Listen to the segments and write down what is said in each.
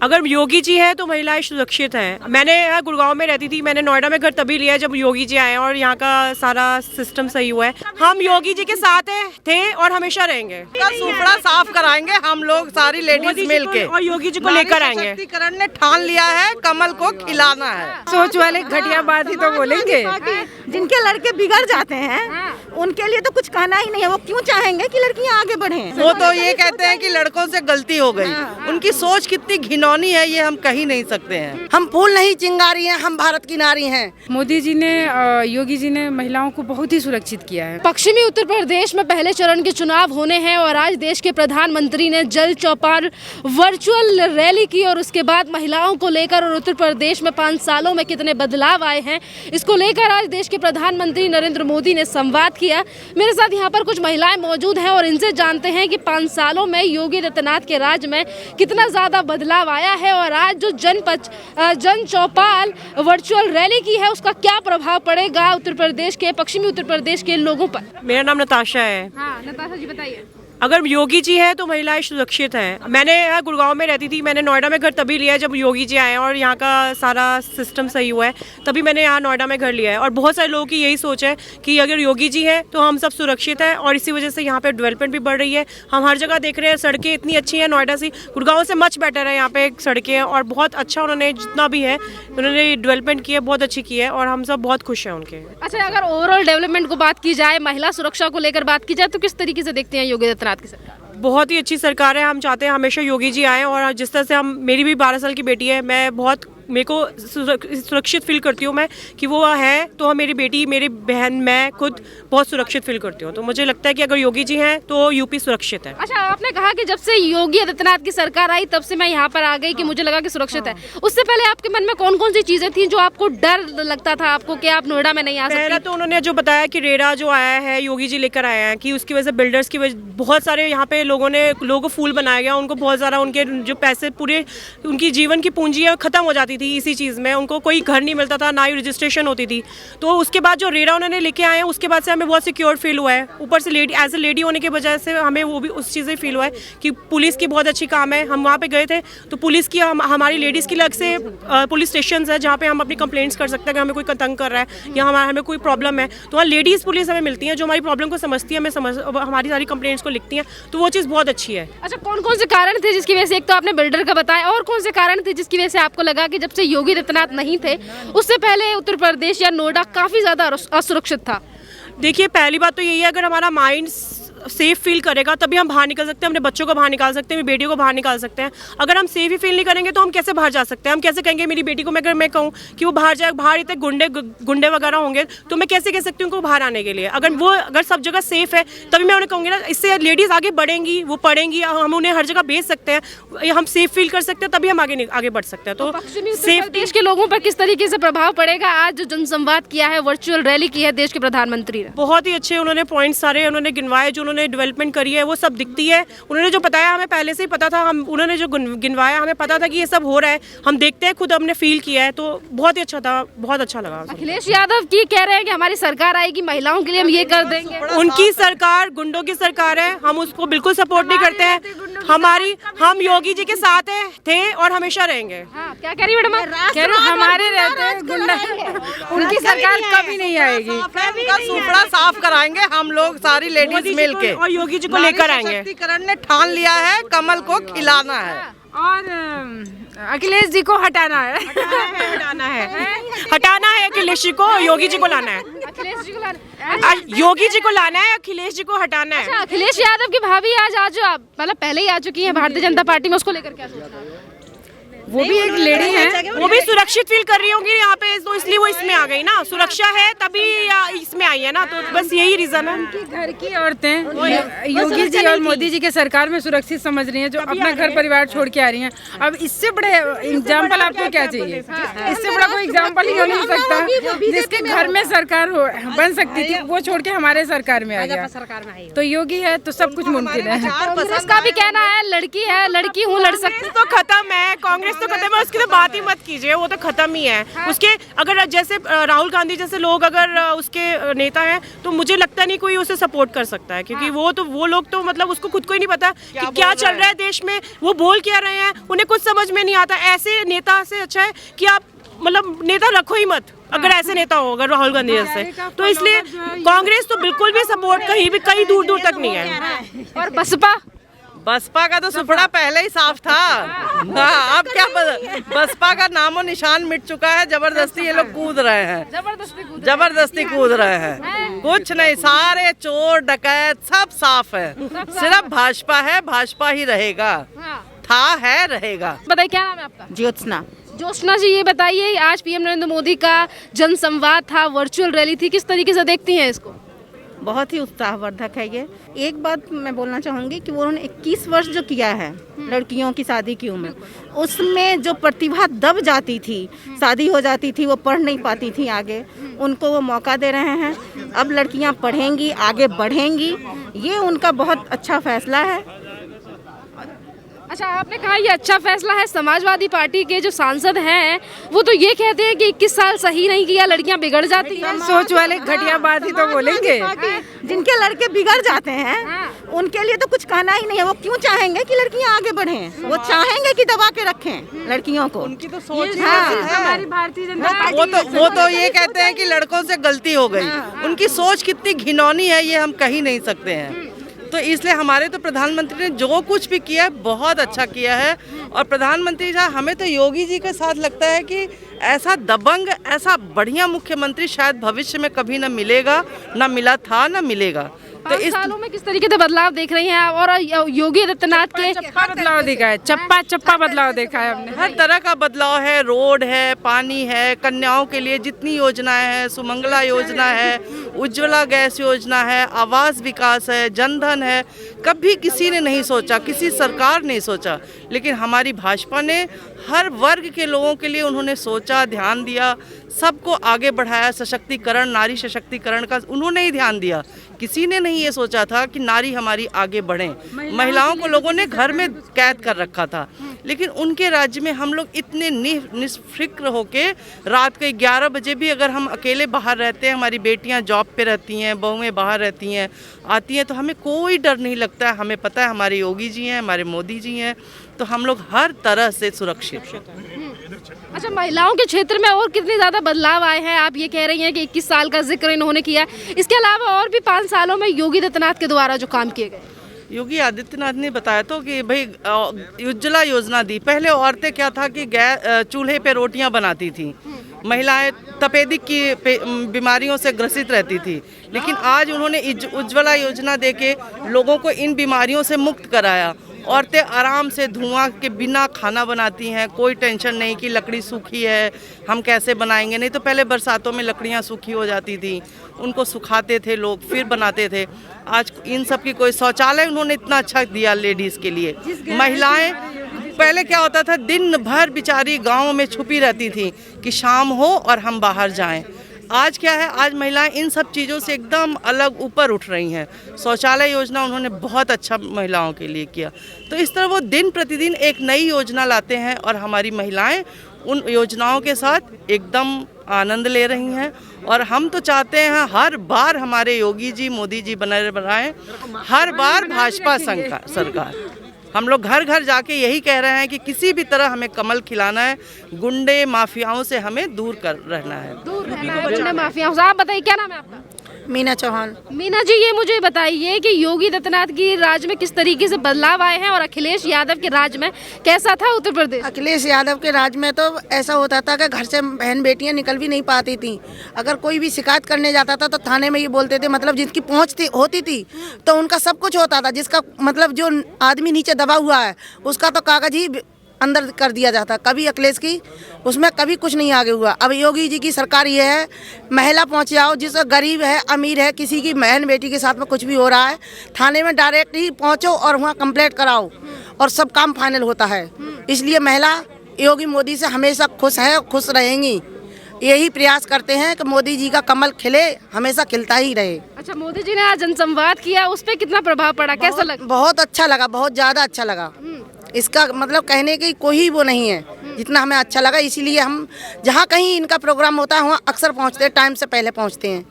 अगर योगी जी है तो महिलाएं सुरक्षित हैं। मैंने यहाँ गुड़गांव में रहती थी, मैंने नोएडा में घर तभी लिया जब योगी जी आए और यहाँ का सारा सिस्टम सही हुआ है। हम योगी जी के साथ थे और हमेशा रहेंगे। सुपड़ा साफ कराएंगे हम लोग सारी लेडीज मिल के और योगी जी को लेकर आएंगे। सशक्तिकरण ने ठान लिया है, कमल को खिलाना है। सोच वाले घटिया बात ही तो बोलेंगे। जिनके लड़के बिगड़ जाते हैं उनके लिए तो कुछ कहना ही नहीं है। वो क्यों चाहेंगे कि लड़कियां आगे बढ़ें? वो तो ये कहते हैं कि लड़कों से गलती हो गई। उनकी सोच कितनी घिनौनी है ये हम कह नहीं सकते हैं। हम फूल नहीं चिंगारी हैं, हम भारत की नारी हैं। मोदी जी ने योगी जी ने महिलाओं को बहुत ही सुरक्षित किया है। पश्चिमी उत्तर प्रदेश में पहले चरण के चुनाव होने हैं और आज देश के प्रधानमंत्री ने जल चौपाल वर्चुअल रैली की और उसके बाद महिलाओं को लेकर और उत्तर प्रदेश में 5 सालों में कितने बदलाव आए हैं इसको लेकर आज देश के प्रधानमंत्री नरेंद्र मोदी ने संवाद किया। मेरे साथ यहाँ पर कुछ महिलाएं मौजूद हैं और इनसे जानते हैं कि 5 सालों में योगी आदित्यनाथ के राज में कितना ज्यादा बदलाव आया है और आज जो जन चौपाल वर्चुअल रैली की है उसका क्या प्रभाव पड़ेगा उत्तर प्रदेश के पश्चिमी उत्तर प्रदेश के लोगों पर। मेरा नाम नताशा है। हाँ, नताशा जी बताइए। अगर योगी जी है तो महिलाएं सुरक्षित हैं। मैंने यहाँ गुड़गांव में रहती थी, मैंने नोएडा में घर तभी लिया जब योगी जी आए और यहाँ का सारा सिस्टम सही हुआ है, तभी मैंने यहाँ नोएडा में घर लिया है। और बहुत सारे लोगों की यही सोच है कि अगर योगी जी हैं तो हम सब सुरक्षित हैं और इसी वजह से यहाँ पे डेवलपमेंट भी बढ़ रही है। हम हर जगह देख रहे हैं सड़कें इतनी अच्छी हैं, नोएडा से गुड़गांव से मच बेटर है यहाँ पे सड़कें और बहुत अच्छा उन्होंने जितना भी है उन्होंने डेवलपमेंट की है, बहुत अच्छी की है और हम सब बहुत खुश हैं उनके। अच्छा, अगर ओवरऑल डेवलपमेंट को बात की जाए, महिला सुरक्षा को लेकर बात की जाए तो किस तरीके से देखते हैं योगी आदित्यनाथ की सरकार? बहुत ही अच्छी सरकार है। हम चाहते हैं हमेशा योगी जी आए और जिस तरह से मेरी भी 12 साल की बेटी है, मेरे को सुरक्षित फील करती हूँ मैं कि वो है तो मेरी बेटी, मेरी बहन, मैं खुद बहुत सुरक्षित फील करती हूँ। तो मुझे लगता है कि अगर योगी जी हैं तो यूपी सुरक्षित है। अच्छा, आपने कहा कि जब से योगी आदित्यनाथ की सरकार आई तब से मैं यहाँ पर आ गई कि मुझे लगा कि सुरक्षित है। उससे पहले आपके मन में कौन कौन सी चीजें थी जो आपको डर लगता था आपको कि आप नोएडा में नहीं आ सकते? पहला तो उन्होंने जो बताया कि रेरा जो आया है योगी जी लेकर आए हैं कि उसकी वजह से बिल्डर्स की वजह बहुत सारे यहाँ पे लोगों को फूल बनाया गया, उनको बहुत ज़्यादा उनके जो पैसे पूरे उनकी जीवन की पूंजी है खत्म हो जाती थी इसी चीज़ में। उनको कोई घर नहीं मिलता था, ना ही रजिस्ट्रेशन होती थी। तो उसके बाद जो रेरा उन्होंने लेके आए हैं उसके बाद से हमें बहुत सिक्योर फील हुआ है। ऊपर से लेडी एज ए लेडी होने की वजह से हमें वो भी उस चीज़ से फील हुआ है कि पुलिस की बहुत अच्छी काम है। हम वहाँ पे गए थे तो पुलिस की हमारी लेडीज़ की अलग से पुलिस स्टेशन है जहाँ पे हम अपनी कंप्लेंट्स कर सकते हैं कि हमें कोई तंग कर रहा है या हमें कोई प्रॉब्लम है तो वहाँ लेडीज़ पुलिस हमें मिलती है जो हमारी प्रॉब्लम को समझती है, हमारी सारी कंप्लेंट्स को लिखती हैं। तो वो चीज़ बहुत अच्छी है। अच्छा, कौन कौन से कारण थे जिसकी वजह से, एक तो आपने बिल्डर का बताया, और कौन से कारण थे जिसकी वजह से आपको लगा कि जब से योगी आदित्यनाथ नहीं थे उससे पहले उत्तर प्रदेश या नोएडा काफी ज्यादा असुरक्षित था? देखिए, पहली बात तो यही है अगर हमारा माइंड सेफ फील करेगा तभी हम बाहर निकल सकते हैं, अपने बच्चों को बाहर निकाल सकते हैं, मेरी बेटियों को बाहर निकाल सकते हैं। अगर हम सेफ ही फील नहीं करेंगे तो हम कैसे बाहर जा सकते हैं? हम कैसे कहेंगे मेरी बेटी को, अगर मैं कहूँ कि वो बाहर जाए, बाहर इतने गुंडे वगैरह होंगे तो मैं कैसे कह सकती हूँ उनको बाहर आने के लिए? अगर सब जगह सेफ है तभी मैं उन्हें कहूँगी ना, इससे लेडीज़ आगे बढ़ेंगी, वो पढ़ेंगी, हम उन्हें हर जगह भेज सकते हैं, हम सेफ फील कर सकते हैं तभी हम आगे बढ़ सकते हैं। तो सेफ देश के लोगों पर किस तरीके से प्रभाव पड़ेगा? आज जो जनसंवाद किया है, वर्चुअल रैली की है देश के प्रधानमंत्री ने, बहुत ही अच्छे उन्होंने पॉइंट सारे उन्होंने गिनवाए, जो उन्होंने डेवलपमेंट करी है वो सब दिखती है। उन्होंने जो बताया हमें पहले से ही पता था, उन्होंने जो गिनवाया हमें पता था कि ये सब हो रहा है, हम देखते हैं, खुद हमने फील किया है, तो बहुत ही अच्छा था, बहुत अच्छा लगा। अखिलेश यादव की कह रहे हैं कि हमारी सरकार आएगी, महिलाओं के लिए हम ये कर देंगे। उनकी सरकार गुंडों की सरकार है, हम उसको बिल्कुल सपोर्ट नहीं करते हैं। हम योगी जी के साथ थे और हमेशा रहेंगे। हाँ, क्या कह रही मैडम? कह रहे हमारे रहते हैं गुंडा, उनकी सरकार कभी नहीं आएगी। सुपड़ा साफ कराएंगे हम लोग सारी लेडीज मिल के और योगी जी को लेकर आएंगे। सशक्तिकरण ने ठान लिया है, कमल को खिलाना है और अखिलेश जी को हटाना है अखिलेश जी को, योगी जी को लाना है, अखिलेश जी को लाना, योगी जी को लाना है, अखिलेश जी को हटाना है। अच्छा, अखिलेश यादव की भाभी आज आप मतलब पहले ही आ चुकी हैं भारतीय जनता पार्टी में, उसको लेकर क्या सोच रहे हैं? वो भी एक लेडी है, वो भी सुरक्षित फील कर रही होंगी यहाँ पे, तो इसलिए वो इसमें आ गई ना, सुरक्षा है तभी इसमें आई है ना, तो बस यही रीजन है। उनकी घर की औरतें योगी जी और मोदी जी के सरकार में सुरक्षित समझ रही हैं, जो अपना घर परिवार छोड़ के आ रही हैं। अब इससे बड़े एग्जाम्पल आपको क्या चाहिए? इससे बड़ा कोई एग्जाम्पल ही हो नहीं सकता। जिसके घर में सरकार बन सकती थी वो छोड़ के हमारे सरकार में आ गया, तो योगी है तो सब कुछ मुमकिन है। कांग्रेस का भी कहना है लड़की है, लड़की हूँ, लड़ सकती तो खत्म है, कांग्रेस तो खत्म है, उसकी तो बात ही मत कीजिए, वो तो खत्म ही है। उसके अगर जैसे राहुल गांधी जैसे लोग अगर उसके नेता हैं तो मुझे लगता नहीं कोई उसे सपोर्ट कर सकता है, क्योंकि वो लोग तो मतलब उसको खुद को ही नहीं पता कि क्या चल रहा है देश में, वो बोल क्या रहे हैं, उन्हें कुछ समझ में नहीं आता। ऐसे नेता से अच्छा है कि आप मतलब नेता रखो ही मत, अगर ऐसे नेता हो अगर राहुल गांधी जैसे, तो इसलिए कांग्रेस तो बिल्कुल भी सपोर्ट कहीं दूर दूर तक नहीं है। और बसपा का तो सुपड़ा पहले ही साफ था। हाँ, अब क्या बसपा का नामो निशान मिट चुका है। जबरदस्ती ये लोग कूद रहे हैं, जबरदस्ती कूद रहे हैं। कुछ नहीं, सारे चोर डकैत सब साफ है, सिर्फ भाजपा है, भाजपा ही रहेगा, था है रहेगा। बताइए क्या नाम है आपका? ज्योत्सना। ज्योत्सना जी, ये बताइए आज पीएम नरेंद्र मोदी का जनसंवाद था, वर्चुअल रैली थी, किस तरीके से देखती हैं इसको? बहुत ही उत्साहवर्धक है ये। एक बात मैं बोलना चाहूँगी कि वो उन्होंने 21 वर्ष जो किया है लड़कियों की शादी की उम्र, उसमें जो प्रतिभा दब जाती थी, शादी हो जाती थी, वो पढ़ नहीं पाती थी आगे, उनको वो मौका दे रहे हैं। अब लड़कियाँ पढ़ेंगी, आगे बढ़ेंगी, ये उनका बहुत अच्छा फैसला है। अच्छा, आपने कहा ये अच्छा फैसला है। समाजवादी पार्टी के जो सांसद हैं वो तो ये कहते हैं कि 21 साल सही नहीं किया, लड़कियां बिगड़ जाती हैं। सोच वाले घटिया बात ही तो बोलेंगे। जिनके लड़के बिगड़ जाते हैं उनके लिए तो कुछ कहना ही नहीं है। वो क्यों चाहेंगे कि लड़कियां आगे बढ़ें? वो चाहेंगे कि दबा के रखें लड़कियों को। उनकी तो सोच ही हमारी भारतीय जनता पार्टी वो तो ये कहते हैं कि लड़कों से गलती हो गई। उनकी सोच कितनी घिनौनी है ये हम कह ही नहीं सकते हैं। तो इसलिए हमारे तो प्रधानमंत्री ने जो कुछ भी किया है बहुत अच्छा किया है। और प्रधानमंत्री साहब, हमें तो योगी जी के साथ लगता है कि ऐसा दबंग, ऐसा बढ़िया मुख्यमंत्री शायद भविष्य में कभी न मिलेगा, न मिला था, न मिलेगा। तो इस सालों में किस तरीके से बदलाव देख रही हैं आप? और योगी आदित्यनाथ के चप्पा बदलाव देखा है, चप्पा बदलाव देखा है हमने। हर तरह का बदलाव है, रोड है, पानी है, कन्याओं के लिए जितनी योजनाएं हैं, सुमंगला योजना है, उज्ज्वला गैस योजना है, आवास विकास है, जनधन है, कभी किसी ने नहीं सोचा, किसी सरकार ने सोचा, लेकिन हमारी भाजपा ने हर वर्ग के लोगों के लिए उन्होंने सोचा, ध्यान दिया, सबको आगे बढ़ाया। सशक्तिकरण, नारी सशक्तिकरण का उन्होंने ही ध्यान दिया। किसी ने नहीं ये सोचा था कि नारी हमारी आगे बढ़े। महिलाओं को लोगों ने घर में कैद कर रखा था, लेकिन उनके राज्य में हम लोग इतने निष्फिक्र होके रात को 11 बजे भी अगर हम अकेले बाहर रहते हैं, हमारी बेटियां जॉब पे रहती हैं, बहुएं बाहर रहती हैं, आती हैं, तो हमें कोई डर नहीं लगता है। हमें पता है हमारे योगी जी हैं, हमारे मोदी जी हैं, तो हम लोग हर तरह से सुरक्षित हैं। अच्छा, महिलाओं के क्षेत्र में और कितने ज़्यादा बदलाव आए हैं? आप ये कह रही हैं कि 21 साल का जिक्र इन्होंने किया, इसके अलावा और भी 5 सालों में योगी आदित्यनाथ के द्वारा जो काम किए गए। योगी आदित्यनाथ ने बताया तो कि भाई उज्ज्वला योजना दी। पहले औरतें क्या था कि चूल्हे पे रोटियां बनाती थी, महिलाएं तपेदिक की बीमारियों से ग्रसित रहती थी, लेकिन आज उन्होंने उज्ज्वला योजना देके लोगों को इन बीमारियों से मुक्त कराया। औरतें आराम से धुआं के बिना खाना बनाती हैं, कोई टेंशन नहीं कि लकड़ी सूखी है हम कैसे बनाएंगे। नहीं तो पहले बरसातों में लकड़ियां सूखी हो जाती थी, उनको सुखाते थे लोग, फिर बनाते थे। आज इन सब की कोई शौचालय उन्होंने इतना अच्छा दिया लेडीज़ के लिए। महिलाएं, पहले क्या होता था, दिन भर बेचारी गाँव में छुपी रहती थी कि शाम हो और हम बाहर जाएँ। आज क्या है, आज महिलाएं इन सब चीज़ों से एकदम अलग ऊपर उठ रही हैं। शौचालय योजना उन्होंने बहुत अच्छा महिलाओं के लिए किया। तो इस तरह वो दिन प्रतिदिन एक नई योजना लाते हैं और हमारी महिलाएं उन योजनाओं के साथ एकदम आनंद ले रही हैं। और हम तो चाहते हैं हर बार हमारे योगी जी, मोदी जी बने बनाएं, हर बार भाजपा सरकार। हम लोग घर घर जाके यही कह रहे हैं कि किसी भी तरह हमें कमल खिलाना है, गुंडे माफियाओं से हमें दूर कर रहना है। गुंडे माफियाओं से। आप बताइए क्या नाम है आपका? मीना चौहान। मीना जी, ये मुझे बताइए कि योगी आदित्यनाथ की राज में किस तरीके से बदलाव आए हैं और अखिलेश यादव के राज में कैसा था उत्तर प्रदेश? अखिलेश यादव के राज में तो ऐसा होता था कि घर से बहन बेटियां निकल भी नहीं पाती थी। अगर कोई भी शिकायत करने जाता था तो थाने में ये बोलते थे, मतलब जिसकी पहुंच होती थी तो उनका सब कुछ होता था। जिसका मतलब जो आदमी नीचे दबा हुआ है उसका तो कागज ही अंदर कर दिया जाता। कभी अखिलेश की उसमें कभी कुछ नहीं आगे हुआ। अब योगी जी की सरकार ये है, महिला पहुंच जाओ, जिसका गरीब है, अमीर है, किसी की बहन बेटी के साथ में कुछ भी हो रहा है, थाने में डायरेक्ट ही पहुंचो और वहाँ कंप्लेंट कराओ और सब काम फाइनल होता है। इसलिए महिला योगी मोदी से हमेशा खुश है, खुश रहेंगी। यही प्रयास करते हैं कि मोदी जी का कमल खिले, हमेशा खिलता ही रहे। अच्छा, मोदी जी ने आज जनसंवाद किया, उस पर कितना प्रभाव पड़ा, कैसा लगा? बहुत अच्छा लगा, बहुत ज़्यादा अच्छा लगा। इसका मतलब कहने की कोई वो नहीं है, जितना हमें अच्छा लगा। इसीलिए हम जहाँ कहीं इनका प्रोग्राम होता है वहाँ अक्सर पहुँचते हैं, टाइम से पहले पहुँचते हैं।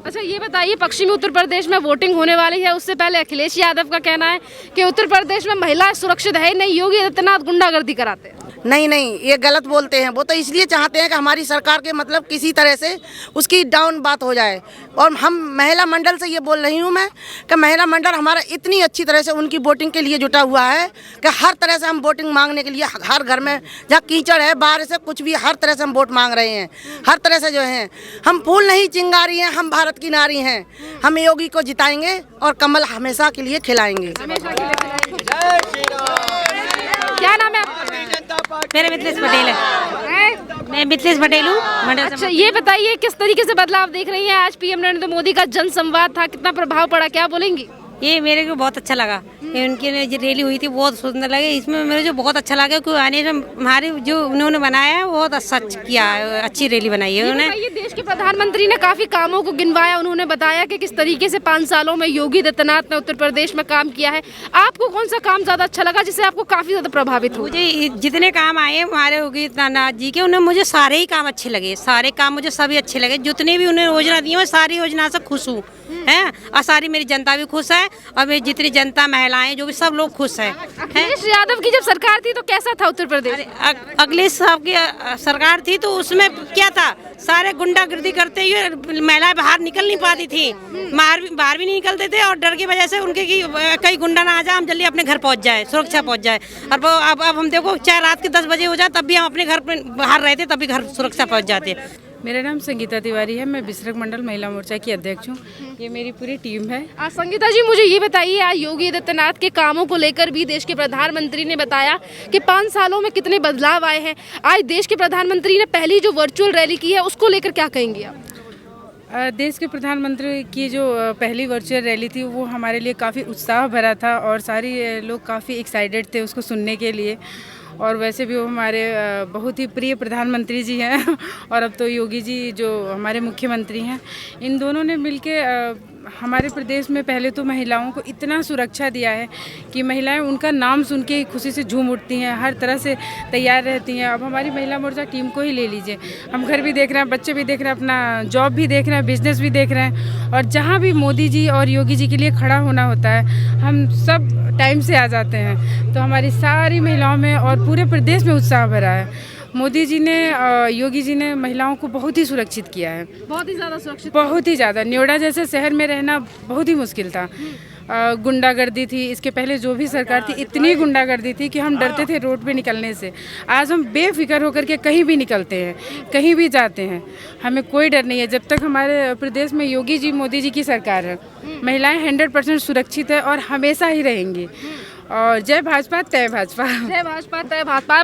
अच्छा ये बताइए, पश्चिमी उत्तर प्रदेश में वोटिंग होने वाली है, उससे पहले अखिलेश यादव का कहना है कि उत्तर प्रदेश में महिलाएं सुरक्षित है ही नहीं, योगी आदित्यनाथ गुंडागर्दी कराते हैं। नहीं, ये गलत बोलते हैं। वो तो इसलिए चाहते हैं कि हमारी सरकार के मतलब किसी तरह से उसकी डाउन बात हो जाए। और हम महिला मंडल से ये बोल रही हूँ मैं कि महिला मंडल हमारा इतनी अच्छी तरह से उनकी वोटिंग के लिए जुटा हुआ है कि हर तरह से हम वोटिंग मांगने के लिए हर घर में जहाँ कीचड़ है, बाहर से कुछ भी, हर तरह से हम वोट मांग रहे हैं। हर तरह से जो है हम फूल नहीं चिंगारी हैं, हम भारत की नारी हैं। हम योगी को जिताएंगे और कमल हमेशा के लिए खिलाएंगे। क्या नाम है आपका? मेरा मिथिलेश पटेल है। मैं मिथिलेश पटेल हूँ। अच्छा ये बताइए, किस तरीके से बदलाव देख रही हैं? आज पीएम नरेंद्र मोदी का जन संवाद था, कितना प्रभाव पड़ा, क्या बोलेंगी? ये मेरे को बहुत अच्छा लगा। ये उनकी जो रैली हुई थी बहुत सुंदर लगे। इसमें मेरे जो बहुत अच्छा लगा कि आने से हमारे जो उन्होंने बनाया है बहुत अच्छा किया है, अच्छी रैली बनाई है उन्होंने। ये देश के प्रधानमंत्री ने काफी कामों को गिनवाया, उन्होंने बताया कि किस तरीके से 5 सालों में योगी आदित्यनाथ ने उत्तर प्रदेश में काम किया है। आपको कौन सा काम ज्यादा अच्छा लगा जिससे आपको काफी ज्यादा प्रभावित हुआ? मुझे जितने काम आए हमारे योगी आदित्यनाथ जी के, उन्हें मुझे सारे ही काम अच्छे लगे। सारे काम मुझे सभी अच्छे लगे। जितने भी उन्हें योजना दी है सारी योजना से खुश हूँ है, और सारी मेरी जनता भी खुश है, और मेरी जितनी जनता, महिलाएं, जो भी सब लोग खुश हैं। अखिलेश यादव की जब सरकार थी तो कैसा था उत्तर प्रदेश? अखिलेश साहब की सरकार थी तो उसमें क्या था, सारे गुंडागर्दी करते हुए महिलाएं बाहर निकल नहीं पाती थी, बाहर भी नहीं निकलते थे, और डर की वजह से उनके की कई गुंडा ना आ जाए, हम जल्दी अपने घर पहुंच जाए, सुरक्षा पहुंच जाए। और अब हम देखो, चाहे रात के 10 बजे हो जाए तब भी हम अपने घर पर बाहर रहते, तभी घर सुरक्षा पहुंच जाते। मेरा नाम संगीता तिवारी है। मैं बिसरक मंडल महिला मोर्चा की अध्यक्ष हूँ। ये मेरी पूरी टीम है। संगीता जी, मुझे ये बताइए, आज योगी आदित्यनाथ के कामों को लेकर भी देश के प्रधानमंत्री ने बताया कि 5 सालों में कितने बदलाव आए हैं। आज देश के प्रधानमंत्री ने पहली जो वर्चुअल रैली की है उसको लेकर क्या कहेंगे आप? देश के प्रधानमंत्री की जो पहली वर्चुअल रैली थी वो हमारे लिए काफ़ी उत्साह भरा था, और सारी लोग काफ़ी एक्साइटेड थे उसको सुनने के लिए। और वैसे भी वो हमारे बहुत ही प्रिय प्रधानमंत्री जी हैं और अब तो योगी जी जो हमारे मुख्यमंत्री हैं, इन दोनों ने मिलके हमारे प्रदेश में पहले तो महिलाओं को इतना सुरक्षा दिया है कि महिलाएं उनका नाम सुन के खुशी से झूम उठती हैं, हर तरह से तैयार रहती हैं। अब हमारी महिला मोर्चा टीम को ही ले लीजिए, हम घर भी देख रहे हैं, बच्चे भी देख रहे हैं, अपना जॉब भी देख रहे हैं, बिजनेस भी देख रहे हैं, और जहाँ भी मोदी जी और योगी जी के लिए खड़ा होना होता है हम सब टाइम से आ जाते हैं। तो हमारी सारी महिलाओं में और पूरे प्रदेश में उत्साह भरा है। मोदी जी ने, योगी जी ने महिलाओं को बहुत ही सुरक्षित किया है, बहुत ही ज़्यादा सुरक्षित, बहुत ही ज़्यादा। नोएडा जैसे शहर में रहना बहुत ही मुश्किल था। गुंडागर्दी थी, इसके पहले जो भी सरकार थी इतनी गुंडागर्दी थी कि हम डरते थे रोड पे निकलने से। आज हम बेफिक्र होकर के कहीं भी निकलते हैं, कहीं भी जाते हैं, हमें कोई डर नहीं है। जब तक हमारे प्रदेश में योगी जी, मोदी जी की सरकार है, महिलाएं 100% सुरक्षित है और हमेशा ही रहेंगी। और जय भाजपा तय भाजपा। जय भाजपा तय भाजपा।